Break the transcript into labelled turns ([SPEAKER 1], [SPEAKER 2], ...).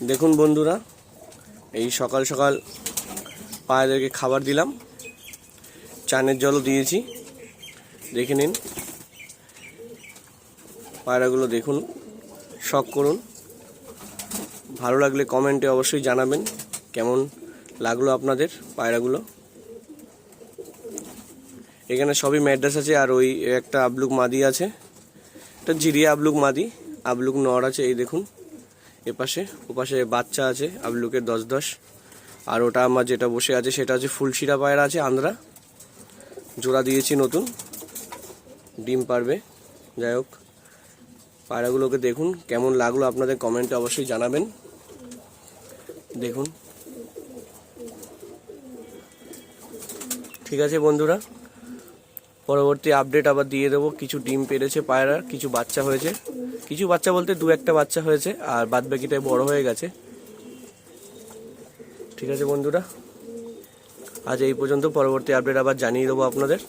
[SPEAKER 1] দেখুন বন্ধুরা, এই সকাল সকাল পায়রাদেরকে খাবার দিলাম, চানের জলও দিয়েছি। দেখে নিন পায়রাগুলো, দেখুন, শখ করুন। ভালো লাগলে কমেন্টে অবশ্যই জানাবেন কেমন লাগলো আপনাদের পায়রাগুলো। এখানে সবই ম্যাড্রাস আছে, আর ওই একটা আবলুক মাদি আছে, একটা জিরিয়া আবলুক মাদি, আবলুক নর আছে। এই দেখুন এপাশে, ওপাশে বাচ্চা আছে আবলুকের 10-10। আর ওটা আমার যেটা বসে আছে সেটা হচ্ছে ফুলশিরা পায়রা আছে, আন্ধ্রা, জোড়া দিয়েছি নতুন, ডিম পারবে। যাই হোক, পায়রাগুলোকে দেখুন কেমন লাগলো আপনাদের কমেন্টে অবশ্যই জানাবেন। দেখুন, ঠিক আছে বন্ধুরা, পরবর্তী আপডেট আবার দিয়ে দেবো। কিছু ডিম পেড়েছে পায়রা, কিছু বাচ্চা হয়েছে, কিছু বাচ্চা বলতে 2-1টা বাচ্চা হয়েছে, আর বাদ বাকিটাই বড় হয়ে গেছে। ঠিক আছে বন্ধুরা, আজ এই পর্যন্ত। পরবর্তী আপডেট আবার জানিয়ে দেবো আপনাদের।